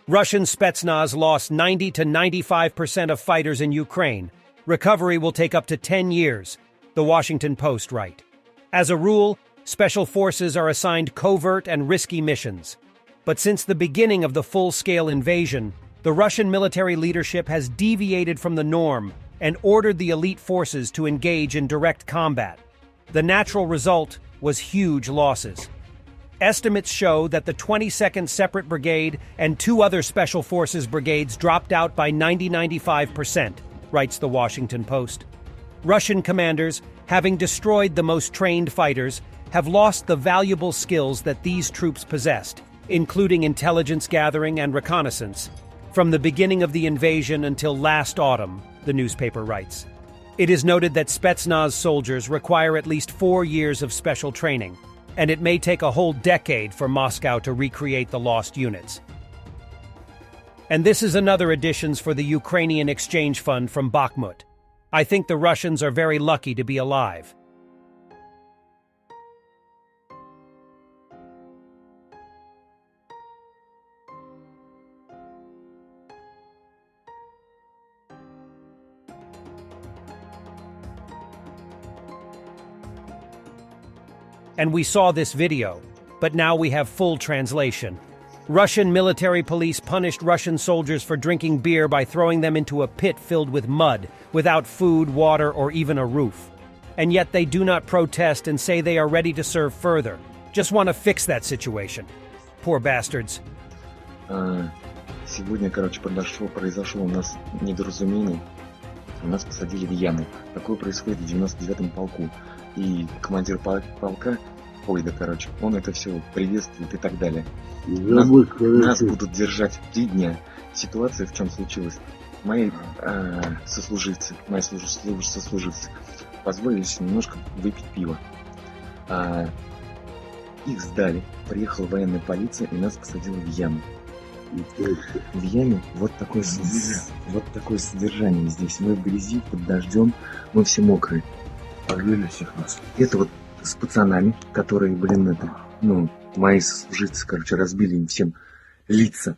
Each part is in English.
Russian Spetsnaz lost 90 to 95% of fighters in Ukraine. Recovery will take up to 10 years, the Washington Post write. As a rule, special forces are assigned covert and risky missions. But since the beginning of the full-scale invasion, the Russian military leadership has deviated from the norm and ordered the elite forces to engage in direct combat. The natural result was huge losses. Estimates show that the 22nd Separate Brigade and two other Special Forces brigades dropped out by 95%, writes the Washington Post. Russian commanders, having destroyed the most trained fighters, have lost the valuable skills that these troops possessed, including intelligence gathering and reconnaissance, from the beginning of the invasion until last autumn, the newspaper writes. It is noted that Spetsnaz soldiers require at least 4 years of special training, and it may take a whole decade for Moscow to recreate the lost units. And this is another addition for the Ukrainian exchange fund from Bakhmut. I think the Russians are very lucky to be alive. And we saw this video, but now we have full translation. Russian military police punished Russian soldiers for drinking beer by throwing them into a pit filled with mud, without food, water, or even a roof. And yet they do not protest and say they are ready to serve further. Just want to fix that situation. Poor bastards. Сегодня, произошло у нас недоразумение. Нас посадили в яму. Такое происходит в 99-м полку. И командир полка, он это все приветствует и так далее. Нас будут держать 3 дня. Ситуация в чем случилась? Мои сослуживцы позволили себе немножко выпить пиво. Их сдали, приехала военная полиция и нас посадила в яму. В яме вот такое содержание здесь. Мы в грязи, под дождем, мы все мокрые. Пожили всех нас. Это вот с пацанами, которые, мои сослуживцы, разбили им всем лица.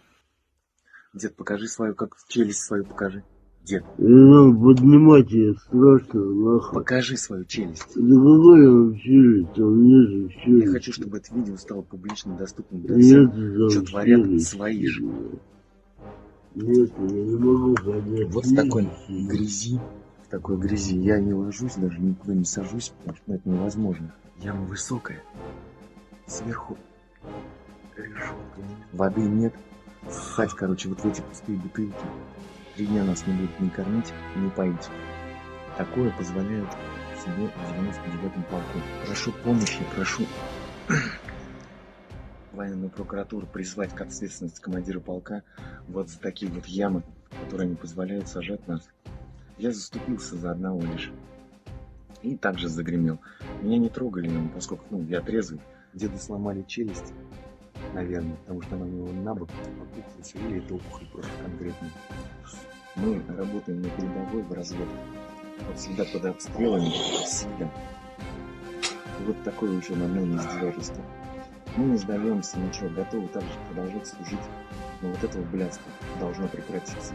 Дед, покажи свою, как челюсть свою покажи. Дед. Поднимать ее страшно, нахуй. Покажи свою челюсть. Да какой он челюсть? Он не челюсть. Я хочу, чтобы это видео стало публично доступным для всех, что творят свои же. Нет, я не могу понять. Вот в такой грязи. В такой грязи я не ложусь, даже никуда не сажусь, потому что это невозможно. Яма высокая, сверху решетка, воды нет. Ссать, вот в эти пустые бутылки. 3 дня нас не будут ни кормить, ни поить. Такое позволяют себе в 99-м полку. Прошу помощи, прошу военную прокуратуру призвать к ответственности командира полка вот за такие вот ямы, которые не позволяют сажать нас. Я заступился за одного лишь. И также загремел. Меня не трогали, поскольку я трезвый. Деду сломали челюсть, наверное, потому что она у него на бок опухлась, или это опухоль просто конкретно. Мы работаем на передовой в разведке. Вот всегда под обстрелами, всегда. И вот такое еще на мной издевательство. Мы не сдаемся, ничего, готовы также продолжать служить. Но вот этого блядства должно прекратиться.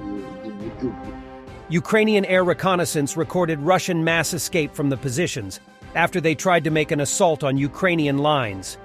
Ukrainian air reconnaissance recorded Russian mass escape from the positions after they tried to make an assault on Ukrainian lines.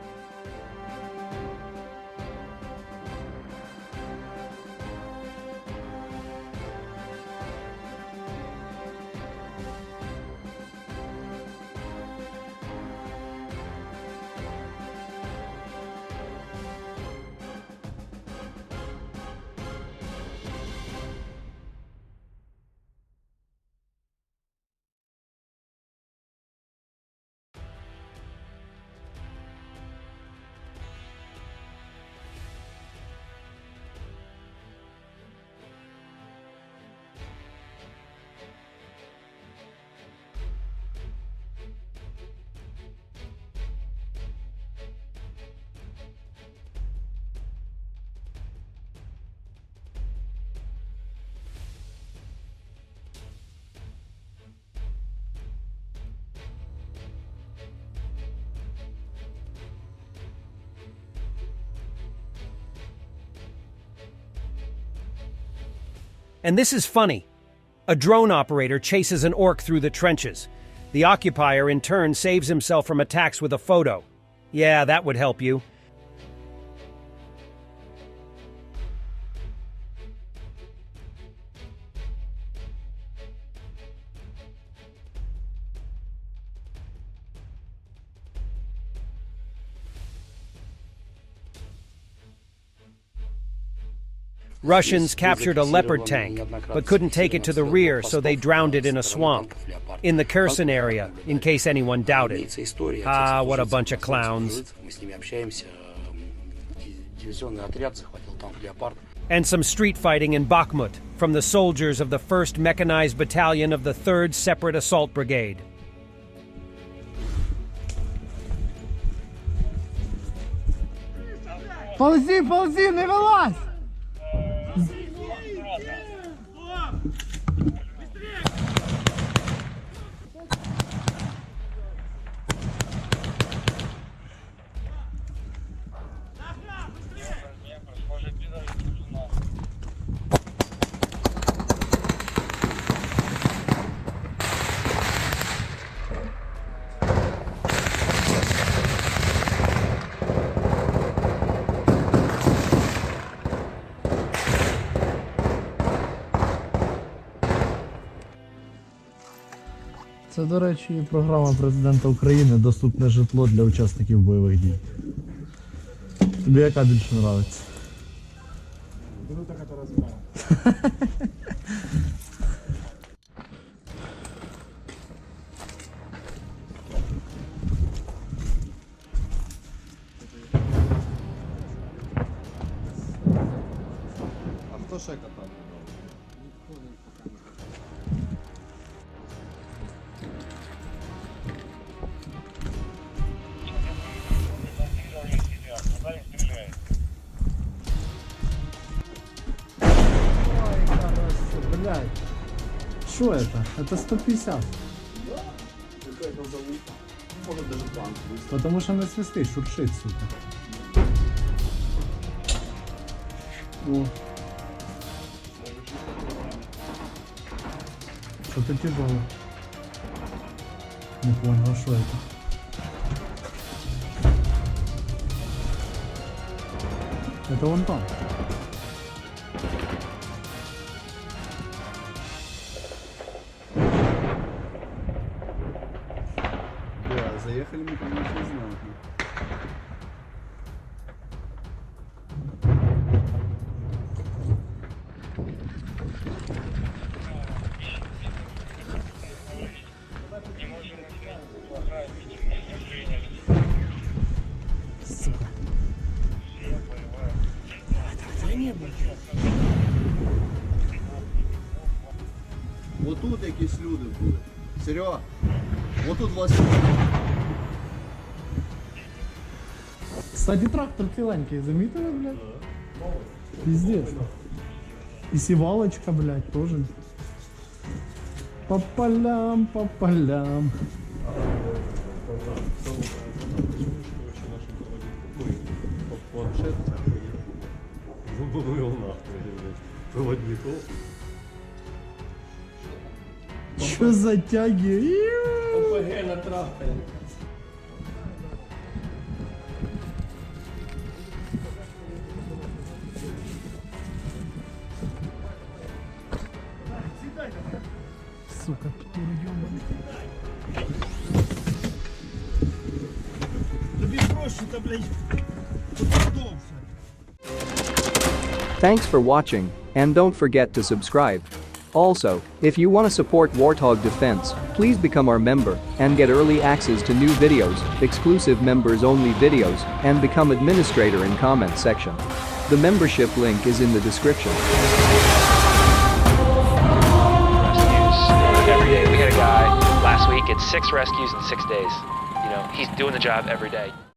And this is funny. A drone operator chases an orc through the trenches. The occupier, in turn, saves himself from attacks with a photo. Yeah, that would help you. Russians captured a leopard tank, but couldn't take it to the rear, so they drowned it in a swamp. In the Kherson area, in case anyone doubted. Ah, what a bunch of clowns. And some street fighting in Bakhmut from the soldiers of the 1st Mechanized Battalion of the 3rd Separate Assault Brigade. Ползи, ползи, не вылазь! Це, до речі, програма президента України «Доступне житло для учасників бойових дій». Тобі яка більше подобається? Ну так это разбавил. А хто ще катав? Блядь. Что это? Это 150. Потому что на свисты шуршит, сука. О. Что-то тяжелое. Не понял, что это. Это вон там. Заехали мы, конечно, знатно. Сука. Вот тут якісь люди були. Серега, вот тут власне. Кстати, трактор ціленький, замітили, блядь? Пиздец. И севалочка, блядь, тоже. По полям, по полям. Планшет забыл нахуй, проводников. Чё за тяги? ОПГ на тракторе. Сука, птур ёбаный. Тобі проще-то, блядь, подовше. Thanks for watching, and don't forget to subscribe. Also, if you want to support Warthog Defense, please become our member and get early access to new videos, exclusive members-only videos, and become administrator in comment section. The membership link is in the description. Every day. We had a guy last week, it's 6 rescues in 6 days. You know, he's doing the job every day.